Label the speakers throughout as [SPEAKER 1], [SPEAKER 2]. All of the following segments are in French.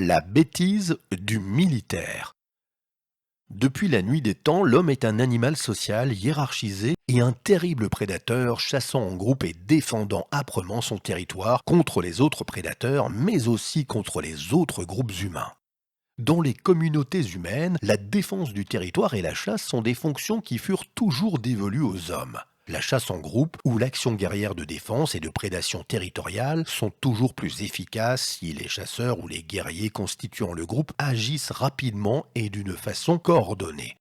[SPEAKER 1] La bêtise du militaire. Depuis la nuit des temps, l'homme est un animal social hiérarchisé et un terrible prédateur chassant en groupe et défendant âprement son territoire contre les autres prédateurs, mais aussi contre les autres groupes humains. Dans les communautés humaines, la défense du territoire et la chasse sont des fonctions qui furent toujours dévolues aux hommes. La chasse en groupe ou l'action guerrière de défense et de prédation territoriale sont toujours plus efficaces si les chasseurs ou les guerriers constituant le groupe agissent rapidement et d'une façon coordonnée.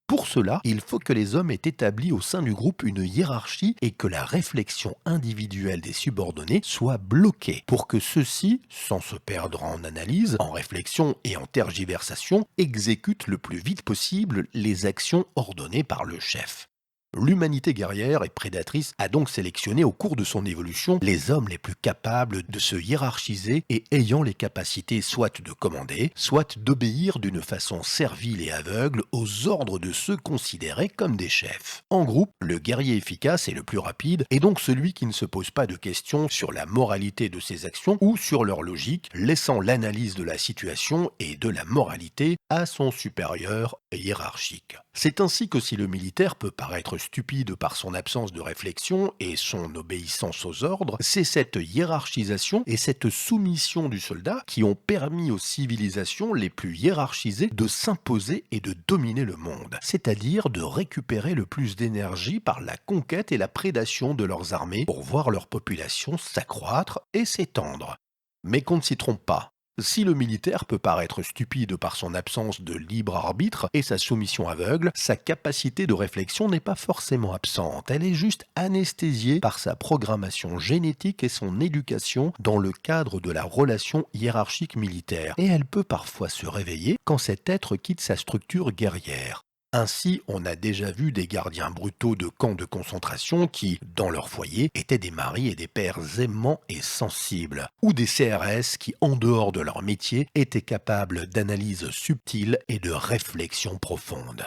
[SPEAKER 1] Pour cela, il faut que les hommes aient établi au sein du groupe une hiérarchie et que la réflexion individuelle des subordonnés soit bloquée pour que ceux-ci, sans se perdre en analyse, en réflexion et en tergiversation, exécutent le plus vite possible les actions ordonnées par le chef. L'humanité guerrière et prédatrice a donc sélectionné au cours de son évolution les hommes les plus capables de se hiérarchiser et ayant les capacités soit de commander, soit d'obéir d'une façon servile et aveugle aux ordres de ceux considérés comme des chefs. En groupe, le guerrier efficace et le plus rapide est donc celui qui ne se pose pas de questions sur la moralité de ses actions ou sur leur logique, laissant l'analyse de la situation et de la moralité à son supérieur hiérarchique. C'est ainsi que si le militaire peut paraître stupide par son absence de réflexion et son obéissance aux ordres, c'est cette hiérarchisation et cette soumission du soldat qui ont permis aux civilisations les plus hiérarchisées de s'imposer et de dominer le monde, c'est-à-dire de récupérer le plus d'énergie par la conquête et la prédation de leurs armées pour voir leur population s'accroître et s'étendre. Mais qu'on ne s'y trompe pas. Si le militaire peut paraître stupide par son absence de libre arbitre et sa soumission aveugle, sa capacité de réflexion n'est pas forcément absente, elle est juste anesthésiée par sa programmation génétique et son éducation dans le cadre de la relation hiérarchique militaire, et elle peut parfois se réveiller quand cet être quitte sa structure guerrière. Ainsi, on a déjà vu des gardiens brutaux de camps de concentration qui, dans leur foyer, étaient des maris et des pères aimants et sensibles, ou des CRS qui, en dehors de leur métier, étaient capables d'analyse subtile et de réflexion profonde.